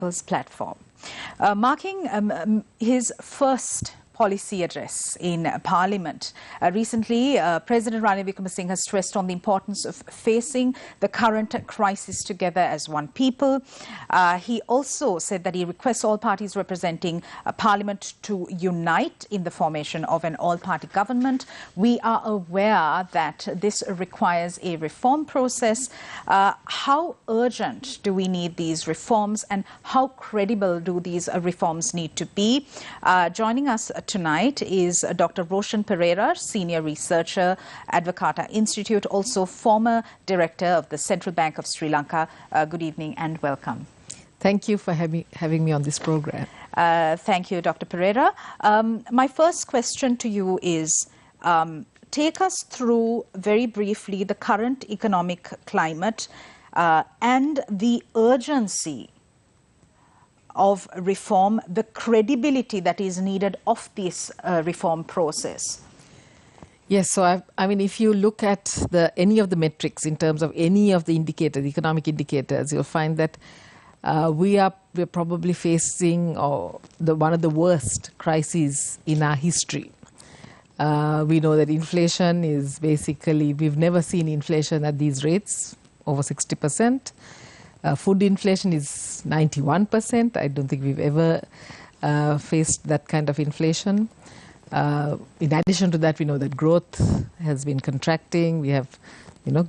People's Platform. Marking his first policy address in Parliament. Recently, President Ranil Wickremesinghe has stressed on the importance of facing the current crisis together as one people. He also said that he requests all parties representing Parliament to unite in the formation of an all-party government. We are aware that this requires a reform process. How urgent do we need these reforms, and how credible do these reforms need to be? Joining us tonight is Dr. Roshan Pereira, Senior Researcher, Advocata Institute, also former Director of the Central Bank of Sri Lanka. Good evening and welcome. Thank you for having me on this program. Thank you, Dr. Pereira. My first question to you is, take us through very briefly the current economic climate and the urgency of reform, the credibility that is needed of this reform process. Yes, so I mean, if you look at any of the metrics in terms of any of the indicators, economic indicators, you'll find that we're probably facing one of the worst crises in our history. We know that inflation is basically, we've never seen inflation at these rates, over 60%. Food inflation is 91%. I don't think we've ever faced that kind of inflation. In addition to that, we know that growth has been contracting. We have,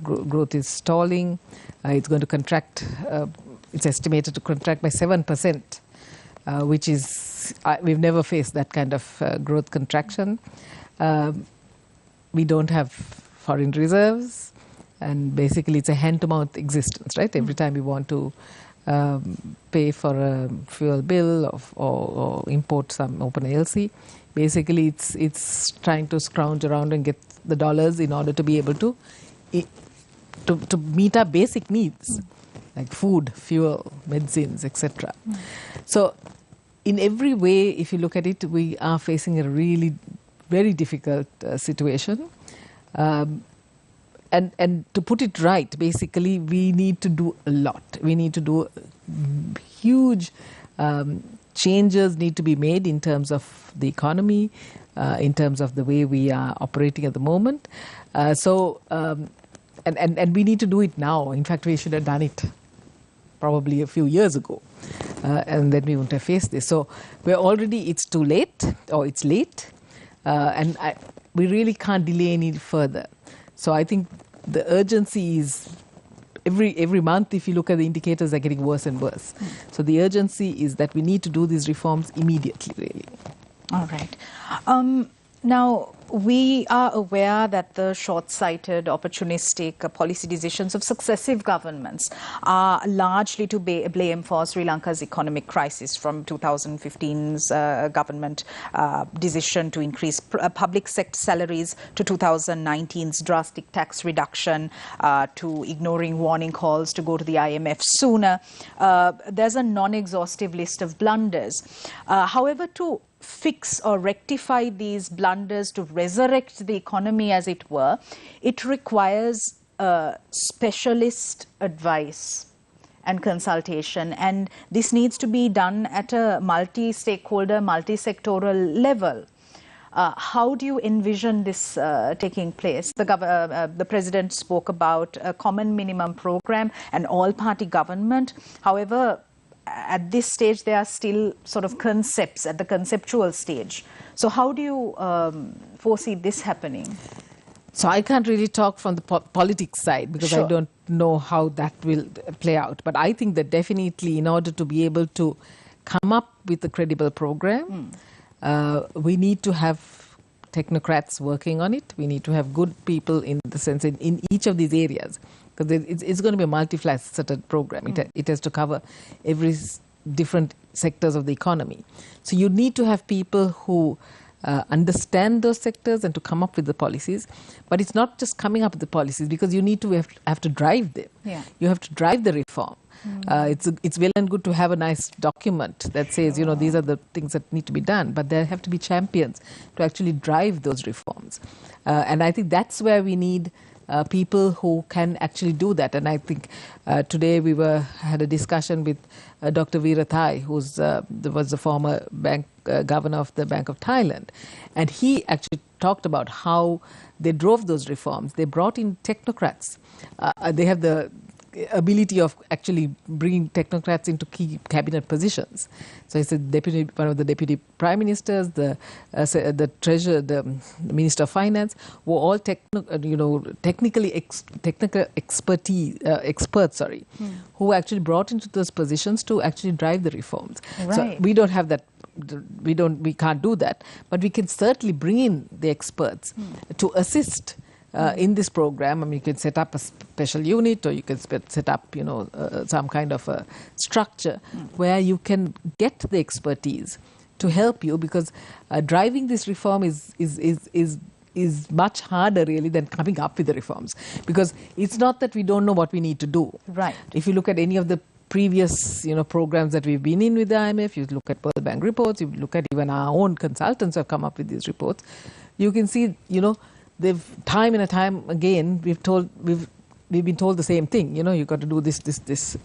growth is stalling. It's going to contract. It's estimated to contract by 7%, which is, we've never faced that kind of growth contraction. We don't have foreign reserves. And basically, it's a hand-to-mouth existence, right? Every time we want to pay for a fuel bill or import some open ALC, basically it's trying to scrounge around and get the dollars in order to be able to meet our basic needs, like food, fuel, medicines, etc. So, in every way, if you look at it, we are facing a really very difficult situation. And to put it right, basically, we need to do a lot. We need to do huge changes need to be made in terms of the economy, in terms of the way we are operating at the moment. And we need to do it now. In fact, we should have done it probably a few years ago. And then we wouldn't have faced this. So it's too late, or it's late. And we really can't delay any further. So I think the urgency is every month, if you look at the indicators, they're getting worse and worse. So the urgency is that we need to do these reforms immediately, really. All right. Now, we are aware that the short-sighted, opportunistic policy decisions of successive governments are largely to blame for Sri Lanka's economic crisis, from 2015's government decision to increase public sector salaries, to 2019's drastic tax reduction, to ignoring warning calls to go to the IMF sooner. There's a non-exhaustive list of blunders. However, to fix or rectify these blunders, to resurrect the economy, as it were, it requires specialist advice and consultation, and this needs to be done at a multi-stakeholder, multi-sectoral level. How do you envision this taking place? The President spoke about a common minimum program, an all-party government. However, at this stage, there are still sort of concepts at the conceptual stage. So how do you foresee this happening? So I can't really talk from the politics side, because Sure. I don't know how that will play out. But I think that definitely, in order to be able to come up with a credible program, we need to have technocrats working on it. We need to have good people in the sense in each of these areas. Because it's going to be a multifaceted program. It has to cover every different sectors of the economy. So you need to have people who understand those sectors and to come up with the policies. But it's not just coming up with the policies, because you need to have to drive them. Yeah. You have to drive the reform. It's well and good to have a nice document that says, these are the things that need to be done. But there have to be champions to actually drive those reforms. And I think that's where we need people who can actually do that. And I think today we had a discussion with Dr. Veerathai, who's was the former bank governor of the Bank of Thailand. And he actually talked about how they drove those reforms. They brought in technocrats. They have the ability of actually bringing technocrats into key cabinet positions. So he's one of the deputy prime ministers, the treasurer, the minister of finance, were all technical experts, who actually brought into those positions to actually drive the reforms. Right. So we don't have that. We can't do that, but we can certainly bring in the experts to assist in this program. I mean, you can set up a special unit, or you can set up, some kind of a structure where you can get the expertise to help you, because driving this reform is much harder really than coming up with the reforms, because it's not that we don't know what we need to do. Right. If you look at any of the previous programs that we've been in with the IMF, you look at World Bank reports, you look at even our own consultants who have come up with these reports, you can see, they've time and time again we've been told the same thing. You've got to do this. So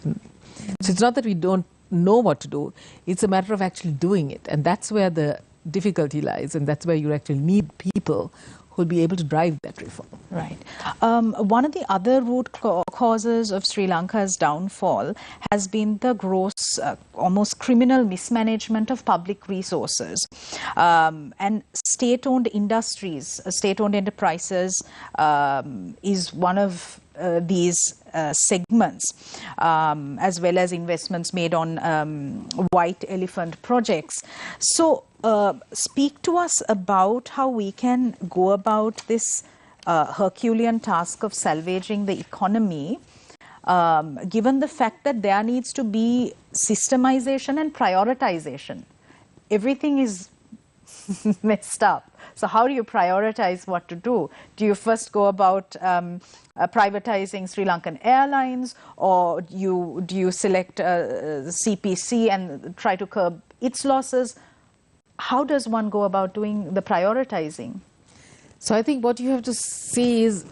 it's not that we don't know what to do, it's a matter of actually doing it, and that's where the difficulty lies, and that's where you actually need people who will be able to drive that reform. Right. One of the other root causes of Sri Lanka's downfall has been the gross, almost criminal mismanagement of public resources. And state-owned industries, state-owned enterprises is one of these segments, as well as investments made on white elephant projects. So speak to us about how we can go about this Herculean task of salvaging the economy, given the fact that there needs to be systemization and prioritization. Everything is messed up. So how do you prioritize what to do? Do you first go about privatizing Sri Lankan Airlines, or do you select CPC and try to curb its losses? How does one go about doing the prioritizing? So I think what you have to see is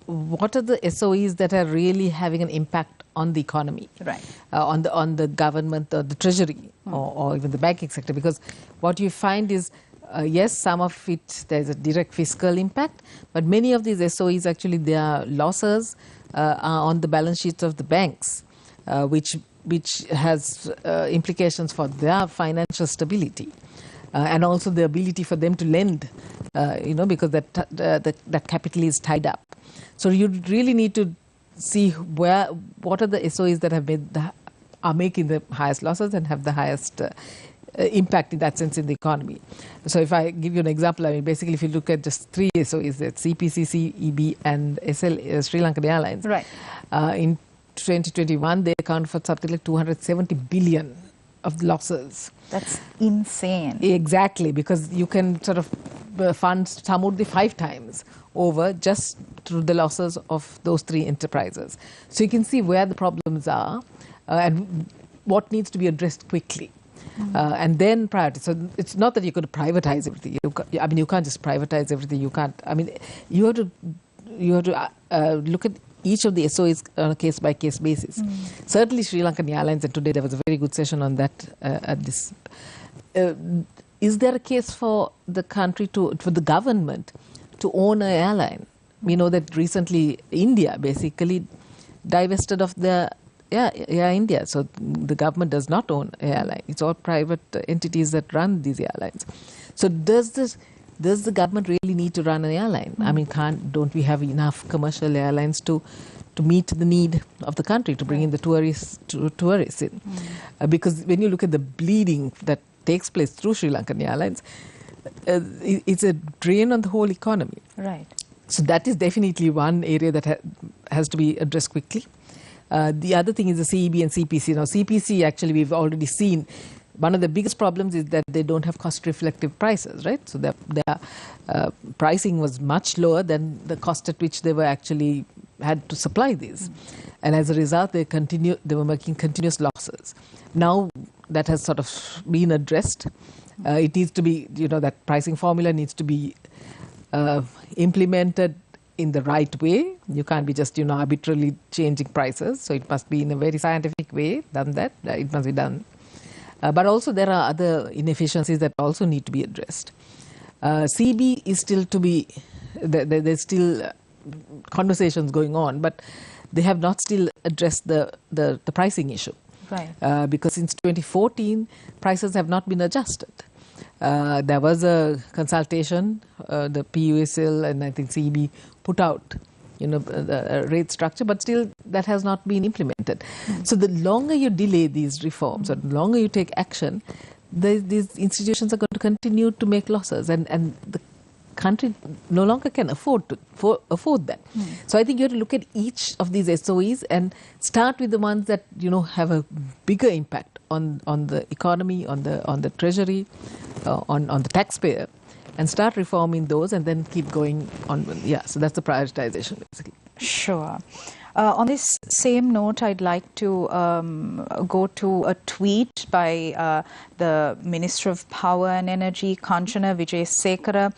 what are the SOEs that are really having an impact on the economy, right? On the government, or the treasury, or even the banking sector. Because what you find is, yes, some of it there's a direct fiscal impact, but many of these SOEs actually their losses are on the balance sheets of the banks, which has implications for their financial stability. And also the ability for them to lend, because that capital is tied up. So you really need to see what are the SOEs that are making the highest losses and have the highest impact in that sense in the economy. So if I give you an example, I mean, basically if you look at just three SOEs, that's CPC, CEB, and Sri Lankan Airlines. Right. In 2021, they account for something like 270 billion of losses. That's insane. Exactly, because you can sort of fund Samurdhi 5 times over just through the losses of those three enterprises. So you can see where the problems are and what needs to be addressed quickly. And then priority. So it's not that you're going to privatize everything. You can't just privatize everything. You can't. I mean, you have to look at each of the SOEs on a case-by-case basis. Certainly Sri Lankan Airlines, and today there was a very good session on that at this. Is there a case for the country for the government to own an airline? We know that recently India basically divested of their Air India. So the government does not own an airline. It's all private entities that run these airlines. So does the government really need to run an airline? I mean, don't we have enough commercial airlines to meet the need of the country, to bring in the tourists in? Because when you look at the bleeding that takes place through Sri Lankan Airlines, it's a drain on the whole economy. Right. So that is definitely one area that has to be addressed quickly. The other thing is the CEB and CPC. Now, CPC, actually, we've already seen one of the biggest problems is that they don't have cost-reflective prices, right? So their pricing was much lower than the cost at which they were actually had to supply these. And as a result, they were making continuous losses. Now that has sort of been addressed. It needs to be, that pricing formula needs to be implemented in the right way. You can't be just, arbitrarily changing prices. So it must be in a very scientific way done that. It must be done. But also there are other inefficiencies that also need to be addressed. CB is still to be, there's still conversations going on, but they have not still addressed the pricing issue. Right. Because since 2014, prices have not been adjusted. There was a consultation, the PUSL and I think CB put out, the rate structure, but still that has not been implemented. So the longer you delay these reforms, or the longer you take action, these institutions are going to continue to make losses, and the country no longer can afford that. So I think you have to look at each of these SOEs and start with the ones that have a bigger impact on the economy, on the treasury, on the taxpayer, and start reforming those, and then keep going on. Yeah, so that's the prioritization basically. Sure. On this same note, I'd like to go to a tweet by the Minister of Power and Energy, Kanchana Vijayasekara.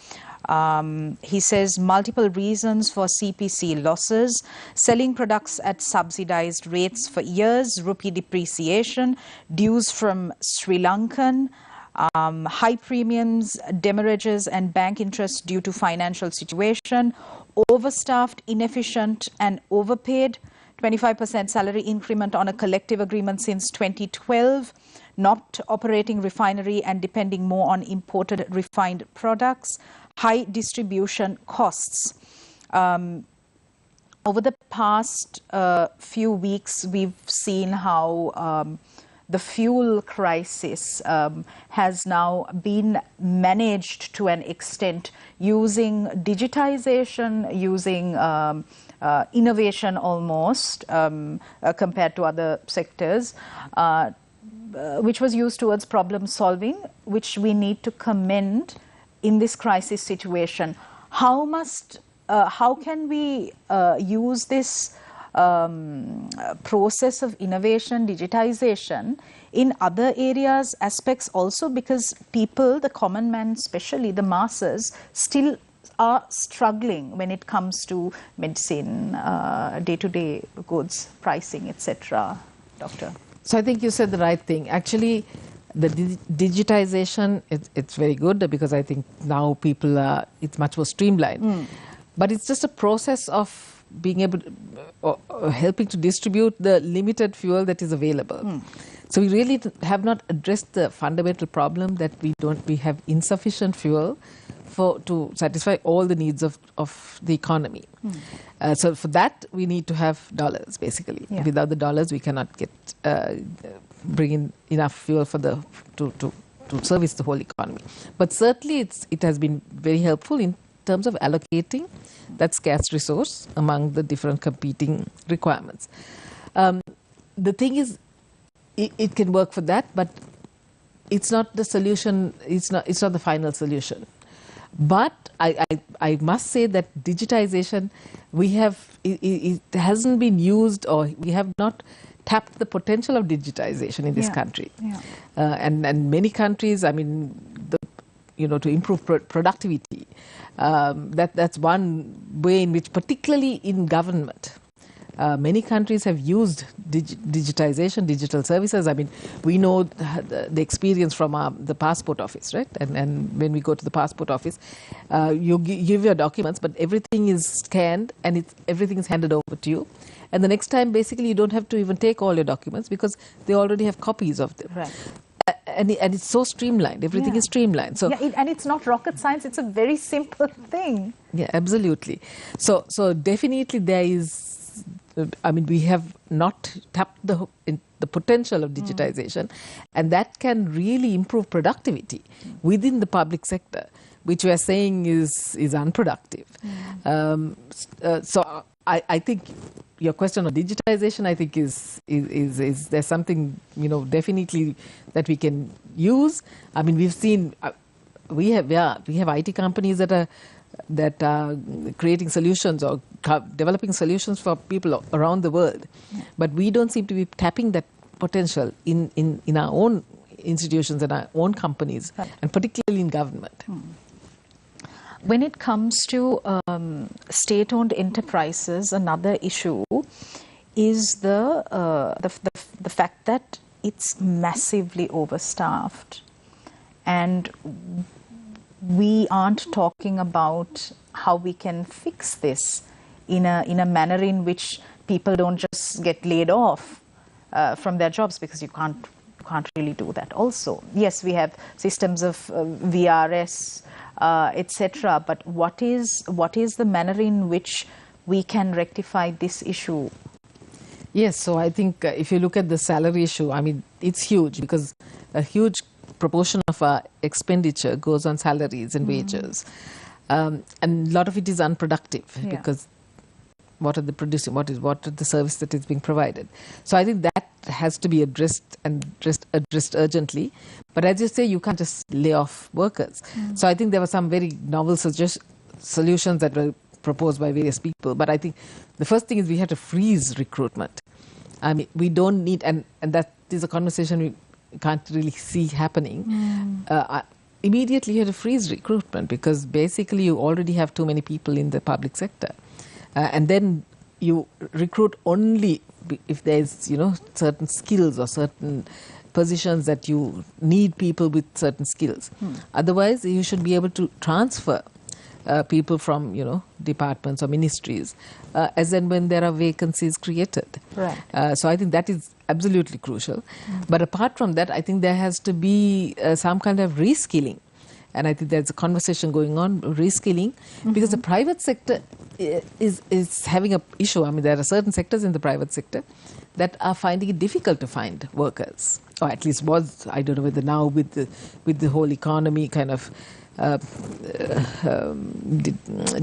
He says multiple reasons for CPC losses: selling products at subsidized rates for years, rupee depreciation, dues from Sri Lankan, high premiums, demurrages and bank interest due to financial situation, overstaffed, inefficient and overpaid, 25% salary increment on a collective agreement since 2012, not operating refinery and depending more on imported refined products, high distribution costs. Over the past few weeks, we've seen how the fuel crisis has now been managed to an extent using digitization, using innovation almost compared to other sectors, which was used towards problem solving, which we need to commend in this crisis situation. How can we use this process of innovation, digitization in other areas, aspects also, because people, the common man, especially the masses, still are struggling when it comes to medicine, day-to-day goods, pricing, etc. Doctor? So I think you said the right thing. Actually, the digitization, it's very good, because I think now it's much more streamlined. But it's just a process of being able to, helping to distribute the limited fuel that is available. So we really have not addressed the fundamental problem that we have insufficient fuel to satisfy all the needs of the economy. So for that, we need to have dollars, basically. Yeah. Without the dollars, we cannot bring in enough fuel to service the whole economy. But certainly, it has been very helpful in terms of allocating that scarce resource among the different competing requirements. The thing is, it can work for that, but it's not the solution. It's not the final solution. But I must say that digitization, it hasn't been used, or we have not tapped the potential of digitization in this country. Yeah. And many countries, I mean, to improve productivity, that's one way in which, particularly in government, many countries have used digitization, digital services. I mean, we know the experience from the passport office, right? And when we go to the passport office, you give your documents, but everything is scanned and everything is handed over to you. And the next time, basically, you don't have to even take all your documents because they already have copies of them. Right. And it's so streamlined. Everything is streamlined. So and it's not rocket science. It's a very simple thing. Yeah, absolutely. So definitely there is. I mean, we have not tapped the potential of digitization, and that can really improve productivity within the public sector, which we are saying is unproductive. So I think your question on digitization, I think is there's something definitely that we can use. I mean, we've seen we have IT companies that are creating solutions or developing solutions for people around the world, but we don't seem to be tapping that potential in our own institutions and our own companies, and particularly in government. When it comes to state-owned enterprises, another issue is the fact that it's massively overstaffed, and we aren't talking about how we can fix this in a manner in which people don't just get laid off from their jobs, because you can't really do that. Also, yes, we have systems of VRS, etc. But what is the manner in which we can rectify this issue? Yes, so I think if you look at the salary issue, I mean, it's huge, because a huge proportion of our expenditure goes on salaries and wages. And a lot of it is unproductive, because what are they producing? What are the service that is being provided? So I think that has to be addressed addressed urgently. But as you say, you can't just lay off workers. So I think there were some very novel solutions that were proposed by various people. But I think the first thing is we have to freeze recruitment. I mean, we don't need, and that is a conversation we can't really see happening. Immediately you have to freeze recruitment, because basically you already have too many people in the public sector. And then you recruit only if there's, certain skills or certain positions that you need people with certain skills. Otherwise, you should be able to transfer people from, departments or ministries as and when there are vacancies created. Right. So I think that is absolutely crucial. But apart from that, I think there has to be some kind of reskilling. And I think there's a conversation going on, reskilling, because the private sector is having an issue. I mean, there are certain sectors in the private sector that are finding it difficult to find workers, or at least was. I don't know whether now with the whole economy kind of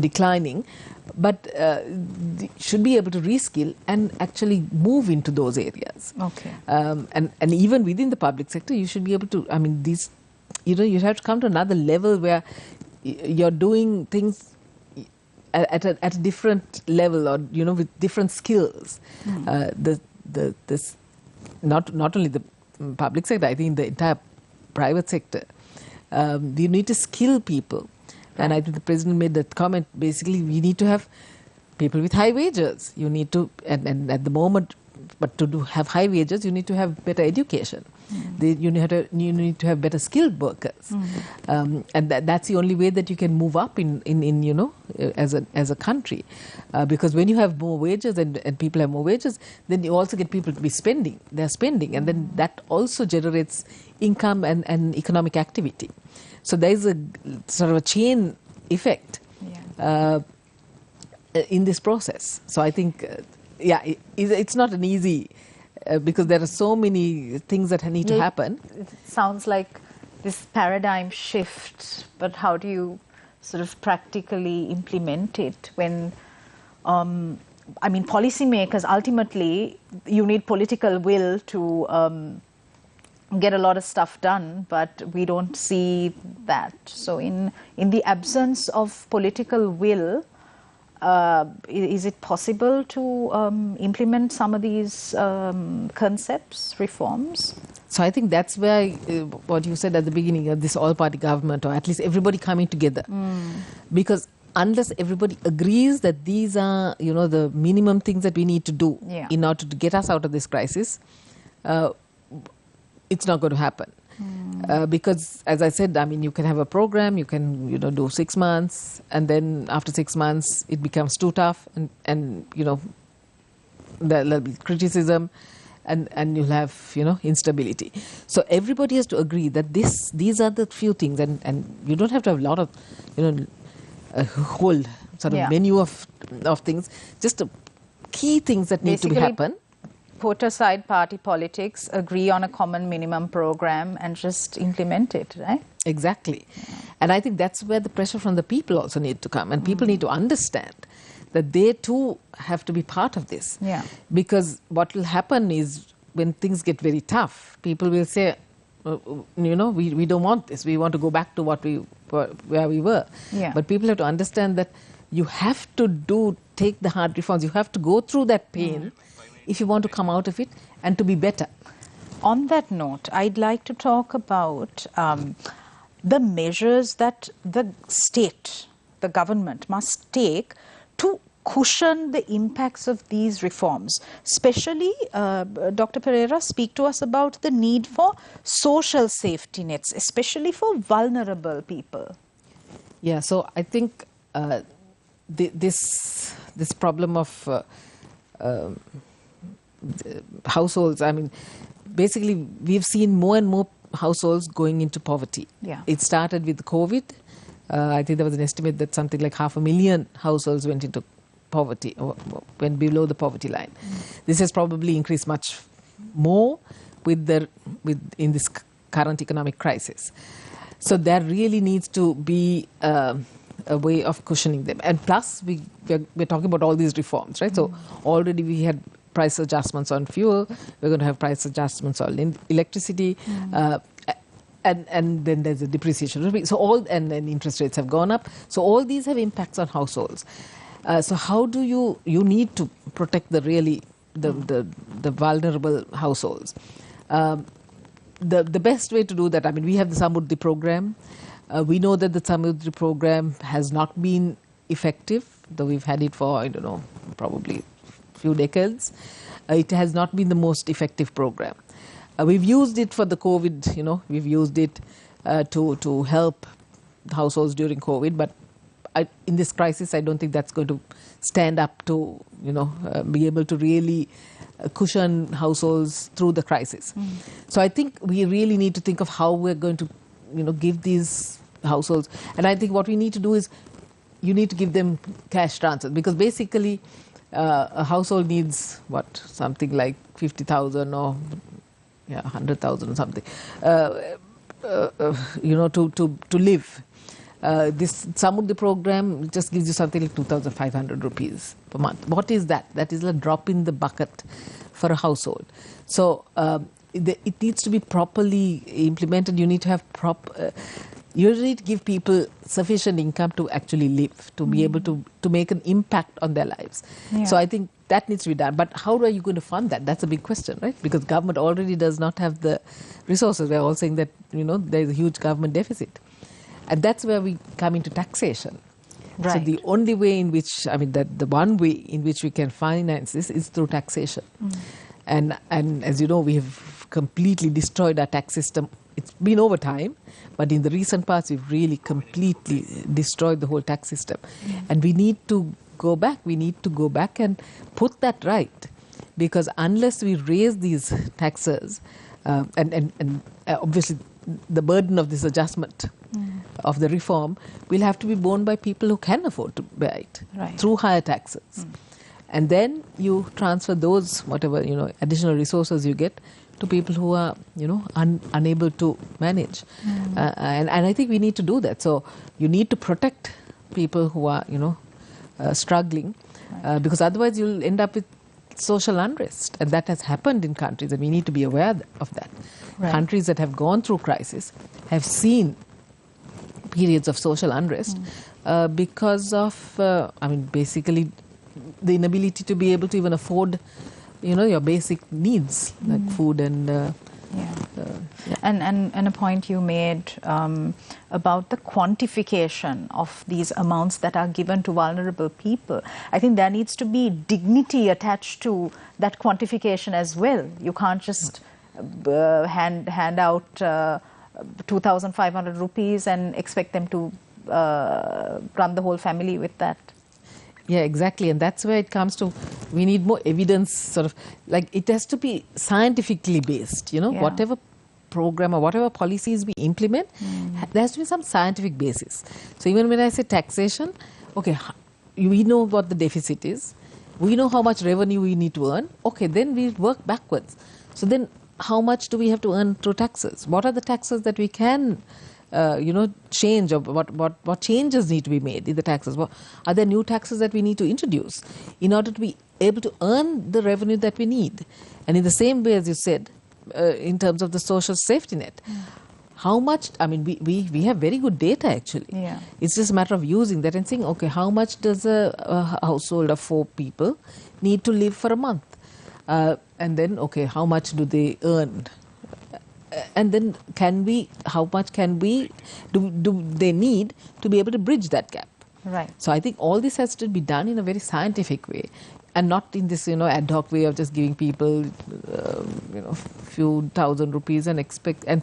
declining, but should be able to reskill and actually move into those areas. Okay. And even within the public sector, you should be able to. I mean, these. You have to come to another level where you're doing things at a different level, or with different skills. This not only the public sector, I think the entire private sector. You need to skill people, and I think the president made that comment. Basically, we need to have people with high wages. You need to, and at the moment, but to have high wages, you need to have better education. You need to have better skilled workers, and that's the only way that you can move up in as a country, because when you have more wages and people have more wages, then you also get people to be spending. They're spending, and then that also generates income and economic activity. So there is a sort of a chain effect in this process. So I think, it's not an easy. Because there are so many things that need to happen. It sounds like this paradigm shift, but how do you sort of practically implement it when, policymakers, ultimately, you need political will to get a lot of stuff done, but we don't see that. So in the absence of political will, is it possible to implement some of these concepts, reforms? So I think that's where what you said at the beginning of this all-party government, or at least everybody coming together. Because unless everybody agrees that these are, the minimum things that we need to do in order to get us out of this crisis, it's not going to happen. Because, as I said, I mean, you can have a program, you can, do 6 months, and then after 6 months, it becomes too tough, and there'll be criticism, and you'll have, instability. So everybody has to agree that these are the few things, and you don't have to have a lot of, a whole sort of menu of things, just key things that need to happen. Put aside party politics, agree on a common minimum program, and just implement it, right? Exactly. And I think that's where the pressure from the people also need to come. And people need to understand that they too have to be part of this. Because what will happen is when things get very tough, people will say, we don't want this. We want to go back to where we were. But people have to understand that you have to take the hard reforms. You have to go through that pain if you want to come out of it and to be better. On that note, I'd like to talk about the measures that the state the government must take to cushion the impacts of these reforms? Especially, Dr. Pereira, speak to us about the need for social safety nets, especially for vulnerable people. Yeah, so I think this problem of households, I mean, basically we've seen more and more households going into poverty. Yeah. It started with COVID. I think there was an estimate that something like 500,000 households went into poverty, or went below the poverty line. This has probably increased much more in this current economic crisis. So there really needs to be a way of cushioning them. And plus, we're talking about all these reforms, right? So already we had price adjustments on fuel. We're going to have price adjustments on electricity. And then there's a depreciation. So and then interest rates have gone up. So all these have impacts on households. So how do you need to protect the vulnerable households? The best way to do that, I mean, we have the Samurdhi program. We know that the Samurdhi program has not been effective, though we've had it for, I don't know, probably a few decades. It has not been the most effective program. We've used it for the COVID, we've used it to help households during COVID, but in this crisis, I don't think that's going to stand up to, be able to really cushion households through the crisis. So I think we really need to think of how we're going to, give these households. And I think what we need to do is you need to give them cash transfers, because basically a household needs something like 50,000 or 100,000 or something, to live. This Samurdhi program just gives you something like 2,500 rupees per month. What is that? That is a drop in the bucket for a household. So it needs to be properly implemented. You need to have you need to give people sufficient income to actually live, to be able to make an impact on their lives. Yeah. So I think that needs to be done. But how are you going to fund that? That's a big question, right? Because government already does not have the resources. We're all saying that, there's a huge government deficit. And that's where we come into taxation. Right. So the only way in which, the one way in which we can finance this is through taxation. And as you know, we have completely destroyed our tax system. It's been over time, but in the recent past, we've really completely destroyed the whole tax system. And we need to go back. We need to go back and put that right. Because unless we raise these taxes, and obviously the burden of this adjustment of the reform will have to be borne by people who can afford to bear it through higher taxes. And then you transfer those, whatever, additional resources you get to people who are, unable to manage. And I think we need to do that. So you need to protect people who are, struggling, because otherwise you'll end up with social unrest. And that has happened in countries, and we need to be aware of that. Right. Countries that have gone through crisis have seen periods of social unrest because of, basically the inability to be able to even afford, your basic needs like food and. And a point you made about the quantification of these amounts that are given to vulnerable people. I think there needs to be dignity attached to that quantification as well. You can't just hand out 2,500 rupees and expect them to run the whole family with that. Yeah, exactly. And that's where it comes to, we need more evidence, sort of, like it has to be scientifically based, whatever program or whatever policies we implement, there has to be some scientific basis. So even when I say taxation, okay, we know what the deficit is. We know how much revenue we need to earn. Okay, then we work backwards. So then how much do we have to earn through taxes? What are the taxes that we can change, or what changes need to be made in the taxes? Are there new taxes that we need to introduce in order to be able to earn the revenue that we need? And in the same way, as you said, in terms of the social safety net, how much, we have very good data actually. Yeah. It's just a matter of using that and saying, okay, how much does a household of 4 people need to live for a month? And then, okay, how much do they earn? And then how much do they need to be able to bridge that gap? Right. So I think all this has to be done in a very scientific way, and not in this, ad hoc way of just giving people, few thousand rupees and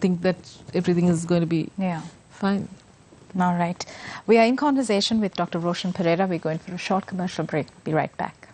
think that everything is going to be fine. All right. We are in conversation with Dr. Roshan Pereira. We're going for a short commercial break. Be right back.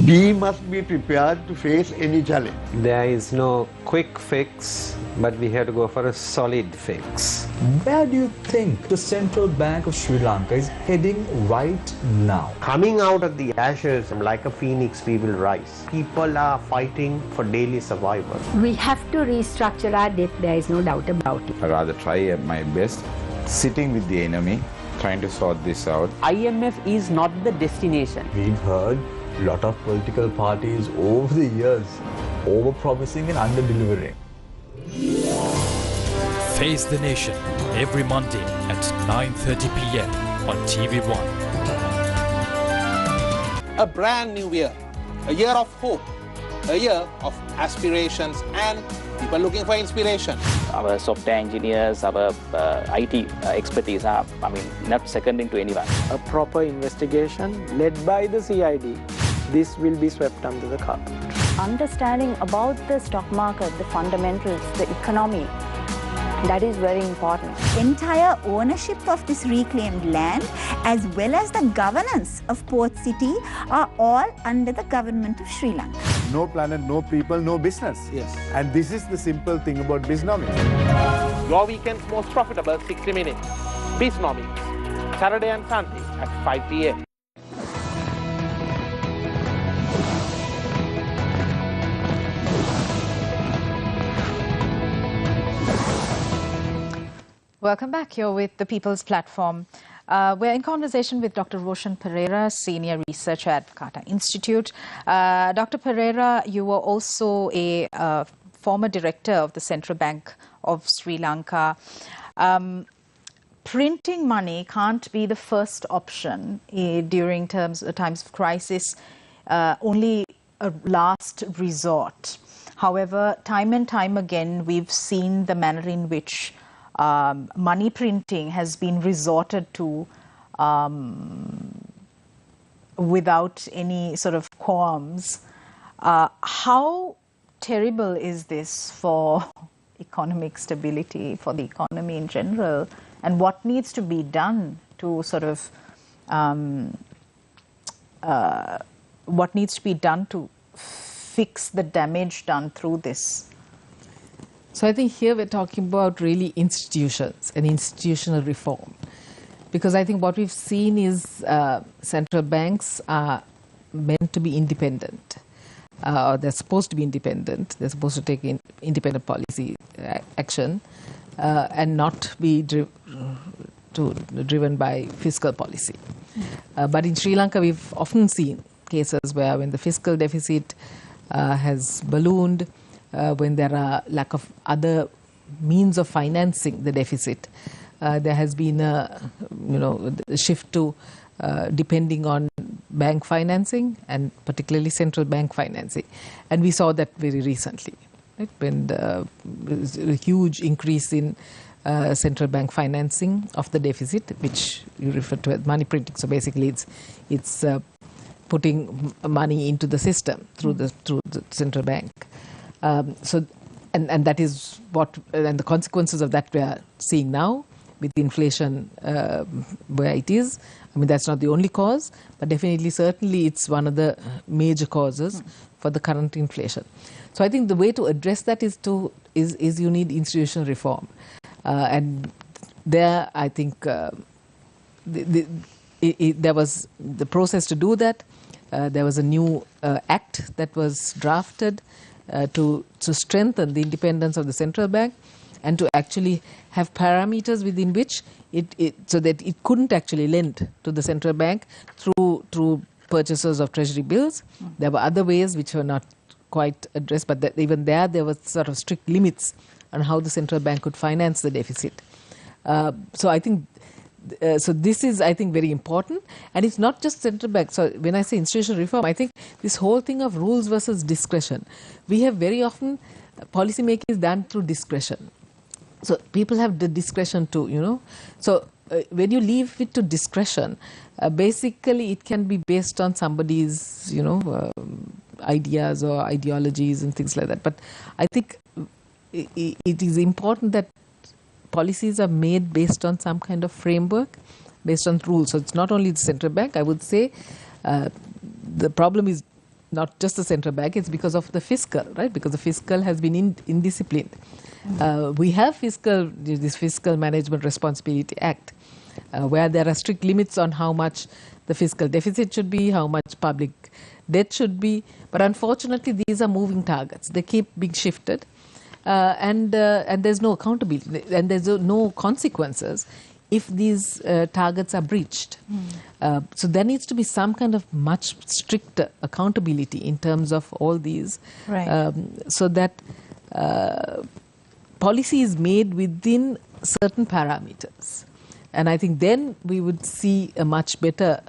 We must be prepared to face any challenge. There is no quick fix, but we have to go for a solid fix. Where do you think the Central Bank of Sri Lanka is heading right now? Coming out of the ashes, like a phoenix, we will rise. People are fighting for daily survival. We have to restructure our debt, there is no doubt about it. I rather try my best, sitting with the enemy, trying to sort this out. IMF is not the destination. We've heard a lot of political parties over the years over-promising and under-delivering. Face the Nation every Monday at 9:30 p.m. on TV1. A brand new year, a year of hope, a year of aspirations and people looking for inspiration. Our software engineers, our IT expertise are, not seconding to anyone. A proper investigation led by the CID. This will be swept under the carpet. Understanding about the stock market, the fundamentals, the economy, that is very important. Entire ownership of this reclaimed land as well as the governance of Port City are all under the government of Sri Lanka. No planet, no people, no business. Yes. And this is the simple thing about Biznomics. Your weekend's most profitable 60 minutes. Biznomics, Saturday and Sunday at 5 p.m. Welcome back. You're with the People's Platform. We're in conversation with Dr. Roshan Pereira, Senior Researcher at Carter Institute. Dr. Pereira, you were also a former director of the Central Bank of Sri Lanka. Printing money can't be the first option during times of crisis, only a last resort. However, time and time again, we've seen the manner in which money printing has been resorted to without any sort of qualms. How terrible is this for economic stability, for the economy in general, and what needs to be done to sort of what needs to be done to fix the damage done through this? So I think here we're talking about really institutions and institutional reform, because I think what we've seen is central banks are meant to be independent, or they're supposed to be independent. They're supposed to take independent policy action and not be driven by fiscal policy. But in Sri Lanka, we've often seen cases where when the fiscal deficit has ballooned, when there are lack of other means of financing the deficit, there has been a shift to depending on bank financing and particularly central bank financing, and we saw that very recently, right? When there was a huge increase in central bank financing of the deficit, which you refer to as money printing. So basically, it's putting money into the system through the central bank. And that is what, and the consequences of that we are seeing now with inflation where it is. I mean, that's not the only cause, but definitely, certainly, it's one of the major causes for the current inflation. So I think the way to address that is you need institutional reform, and there I think there was the process to do that. There was a new act that was drafted to strengthen the independence of the central bank and to actually have parameters within which so that it couldn't actually lend to the central bank through purchases of treasury bills. There were other ways which were not quite addressed, but even there were sort of strict limits on how the central bank could finance the deficit. So I think So this is, I think, very important, and it's not just central bank. So when I say institutional reform, I think this whole thing of rules versus discretion, we have very often policy making is done through discretion. So people have the discretion to, you know. So when you leave it to discretion, basically it can be based on somebody's, you know, ideas or ideologies and things like that. But I think it is important that policies are made based on some kind of framework, based on rules. So it's not only the central bank. I would say the problem is not just the central bank, it's because of the fiscal, right? Because the fiscal has been indisciplined. We have this Fiscal Management Responsibility Act, where there are strict limits on how much the fiscal deficit should be, how much public debt should be. But unfortunately, these are moving targets. They keep being shifted. And there's no accountability, and there's no consequences if these targets are breached. So there needs to be some kind of much stricter accountability in terms of all these, right. So that policy is made within certain parameters. And I think then we would see a much better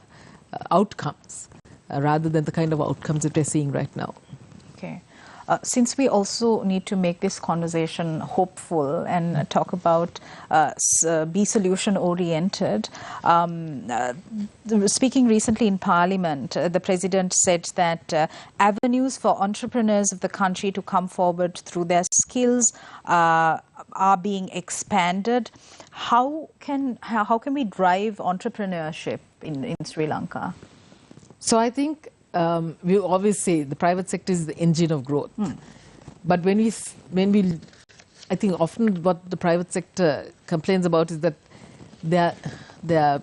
outcomes rather than the kind of outcomes that we're seeing right now. Okay. Since we also need to make this conversation hopeful and talk about be solution-oriented, speaking recently in Parliament, the President said that avenues for entrepreneurs of the country to come forward through their skills are being expanded. How can we drive entrepreneurship in Sri Lanka? So I think we always say the private sector is the engine of growth. But when we, I think often what the private sector complains about is that they are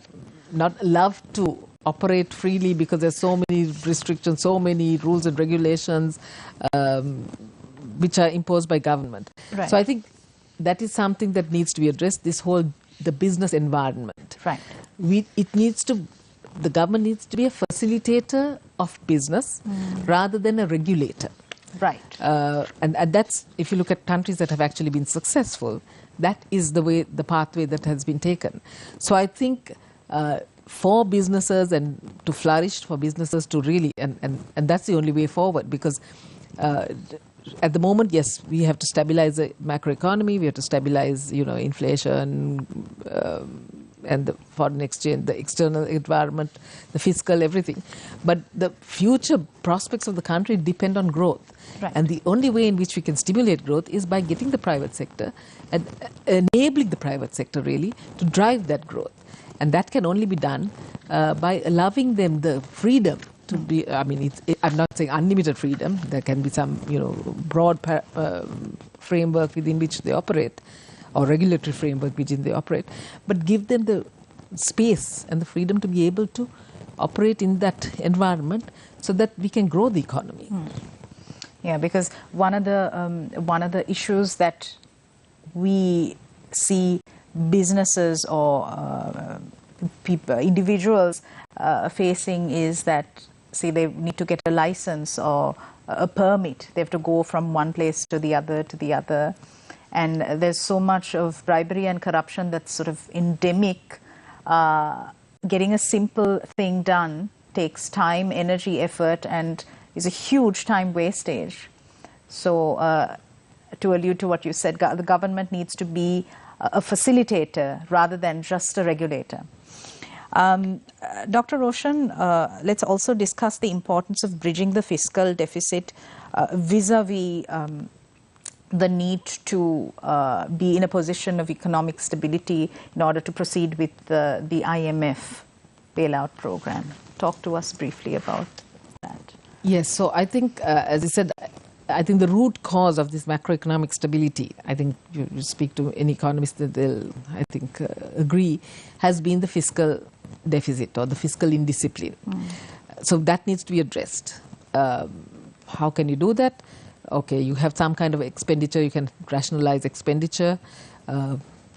not allowed to operate freely because there's so many restrictions, so many rules and regulations which are imposed by government. Right. So I think that is something that needs to be addressed. This whole the business environment. Right. The government needs to be a facilitator of business rather than a regulator. Right. And that's, if you look at countries that have actually been successful, that is the pathway that has been taken. So I think for businesses and to flourish, for businesses to really, and that's the only way forward, because at the moment, yes, we have to stabilize the macroeconomy, we have to stabilize, inflation, and the foreign exchange, the external environment, the fiscal, everything. But the future prospects of the country depend on growth. Right. And the only way in which we can stimulate growth is by getting the private sector and enabling the private sector really to drive that growth. And that can only be done by allowing them the freedom to be, I'm not saying unlimited freedom. There can be some, broad framework within which they operate, or regulatory framework within they operate, but give them the space and the freedom to be able to operate in that environment so that we can grow the economy. Yeah, because one of the issues that we see businesses or individuals facing is that, say, they need to get a license or a permit. They have to go from one place to the other. And there's so much of bribery and corruption that's sort of endemic. Getting a simple thing done takes time, energy, effort, and is a huge time wastage. So to allude to what you said, the government needs to be a facilitator rather than just a regulator. Dr. Roshan, let's also discuss the importance of bridging the fiscal deficit vis-a-vis the need to be in a position of economic stability in order to proceed with the IMF bailout program. Talk to us briefly about that. Yes, so I think, as I said, I think the root cause of this macroeconomic stability, I think you speak to any economist that they'll, I think, agree, has been the fiscal deficit or the fiscal indiscipline. So that needs to be addressed. How can you do that? Okay, you have some kind of expenditure, you can rationalize expenditure,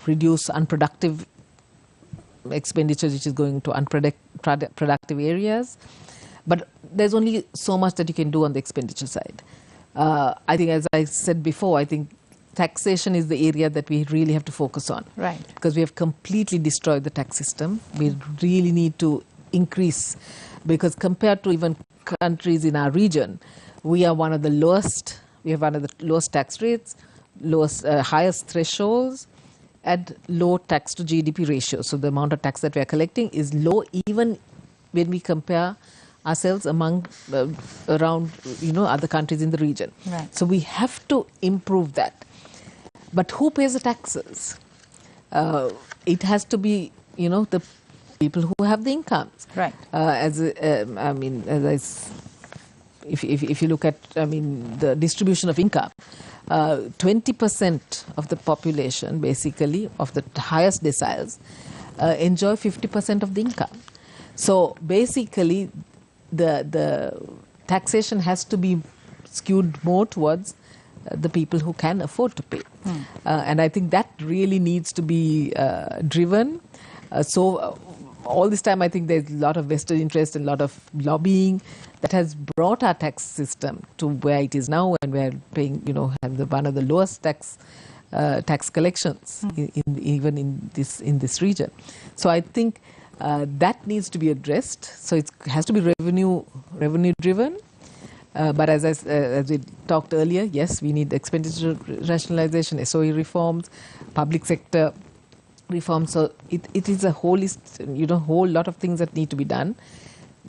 reduce unproductive expenditure which is going to unproductive areas. But there's only so much that you can do on the expenditure side. I think, as I said before, I think taxation is the area that we really have to focus on. Right. Because we have completely destroyed the tax system. We really need to increase, because compared to even countries in our region, we are one of the lowest. We have one of the lowest tax rates, highest thresholds, and low tax to GDP ratio. So the amount of tax that we are collecting is low, even when we compare ourselves around other countries in the region. Right. So we have to improve that. But who pays the taxes? It has to be the people who have the incomes. Right. If you look at the distribution of income, 20% of the population, basically of the highest deciles, enjoy 50% of the income. So basically, the taxation has to be skewed more towards the people who can afford to pay. And I think that really needs to be driven. All this time, I think there's a lot of vested interest and a lot of lobbying that has brought our tax system to where it is now, and we're paying, one of the lowest tax collections even in this region. So I think that needs to be addressed. So it has to be revenue driven. But as we talked earlier, yes, we need expenditure rationalization, SOE reforms, public sector reforms. So it is a whole lot of things that need to be done.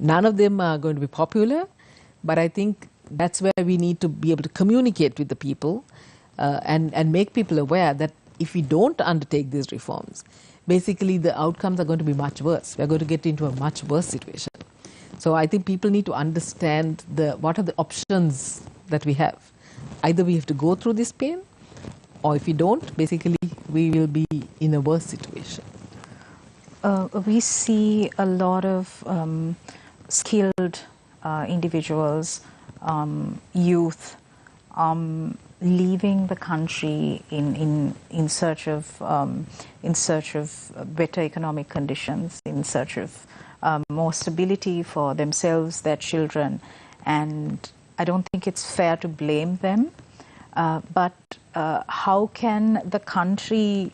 None of them are going to be popular, but I think that's where we need to be able to communicate with the people and make people aware that if we don't undertake these reforms, basically the outcomes are going to be much worse. We're going to get into a much worse situation. So I think people need to understand what are the options that we have. Either we have to go through this pain, or if we don't, basically we will be in a worse situation. We see a lot of skilled individuals, youth, leaving the country in search of better economic conditions, in search of more stability for themselves, their children, and I don't think it's fair to blame them. But how can the country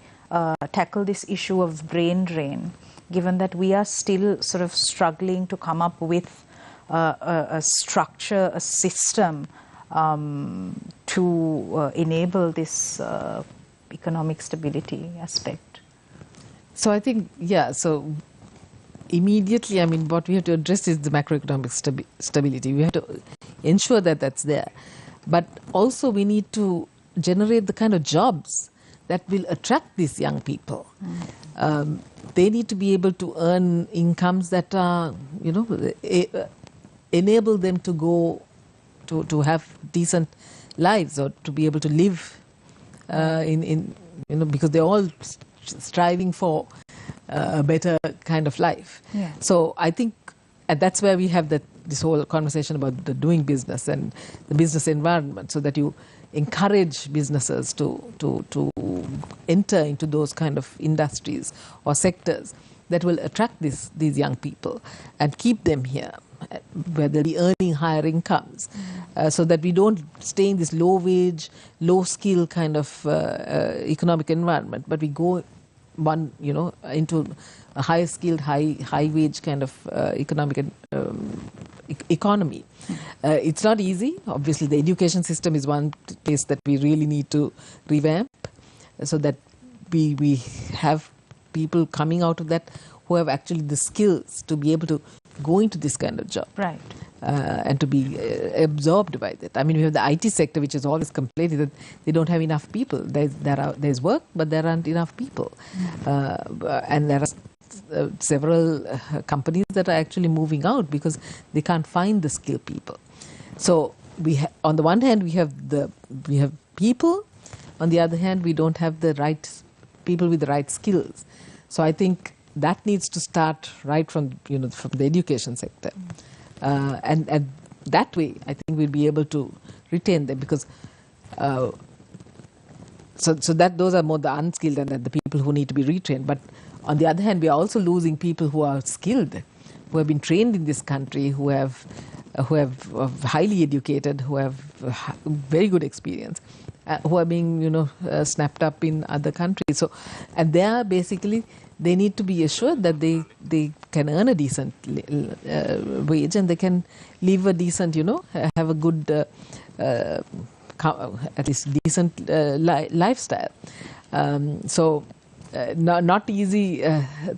tackle this issue of brain drain, given that we are still sort of struggling to come up with a structure, a system to enable this economic stability aspect? So I think, so immediately, what we have to address is the macroeconomic stability. We have to ensure that that's there. But also we need to generate the kind of jobs that will attract these young people. They need to be able to earn incomes that are, enable them to go to have decent lives, or to be able to live because they're all striving for a better kind of life. Yeah. So I think, and that's where we have this whole conversation about the doing business and the business environment, so that you encourage businesses to enter into those kind of industries or sectors that will attract these young people and keep them here, where they'll be earning higher incomes, so that we don't stay in this low wage, low skill kind of economic environment, but we go into a high skilled, high wage kind of economic economy. It's not easy. Obviously, the education system is one place that we really need to revamp, so that we have people coming out of that who have actually the skills to be able to go into this kind of job. Right. And to be absorbed by that. We have the IT sector, which is always complaining that they don't have enough people. There's work, but there aren't enough people. And there are several companies that are actually moving out because they can't find the skilled people. So on the one hand, we have people. On the other hand, we don't have the right people with the right skills. So I think that needs to start right from the education sector. And that way, I think we'll be able to retain them, because those are more the unskilled and the people who need to be retrained. But on the other hand, we are also losing people who are skilled, who have been trained in this country, who have highly educated, who have very good experience, who are being, snapped up in other countries. So, and they are basically, they need to be assured that they can earn a decent wage and they can live a decent, have a good, at least decent lifestyle. Not easy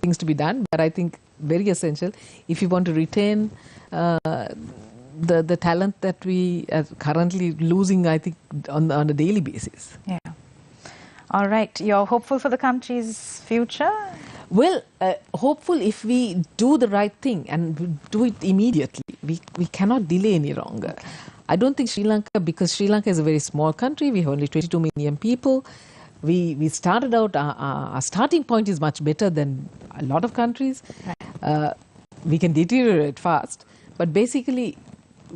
things to be done, but I think very essential if you want to retain the talent that we are currently losing, I think, on a daily basis. Yeah. All right. You're hopeful for the country's future? Well, hopeful if we do the right thing and do it immediately. We cannot delay any longer. Okay. I don't think Sri Lanka, because Sri Lanka is a very small country, we have only 22 million people. We started out, our starting point is much better than a lot of countries. Right. We can deteriorate fast, but basically,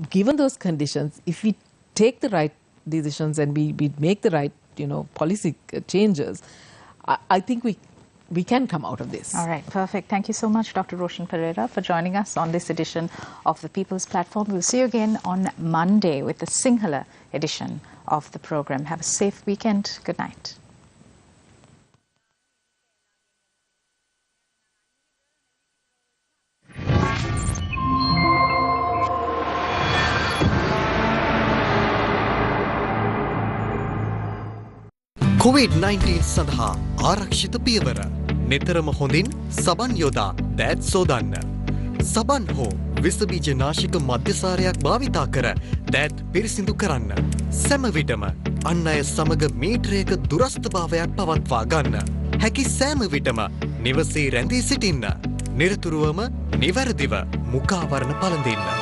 given those conditions, if we take the right decisions and we make the right, policy changes, I think we can come out of this. All right, perfect. Thank you so much, Dr. Roshan Pereira, for joining us on this edition of the People's Platform. We'll see you again on Monday with the Sinhala edition of the program. Have a safe weekend. Good night. COVID-19 සඳහා ආරක්ෂිත පියවර නිතරම හොඳින් සබන් යොදා දෑත් සෝදන්න. සබන් හෝ විසබීජනාශක මධ්‍යසාරයක් භාවිතා කර දෑත් පිරිසිදු කරන්න. සෑම විටම අන් අය සමග මීටරයක දුරස්ථභාවයක් පවත්වා ගන්න. හැකි සෑම විටම නිවසේ රැඳී සිටින්න. නිරතුරුවම නිවැරදිව මුඛාවරණ පළඳින්න.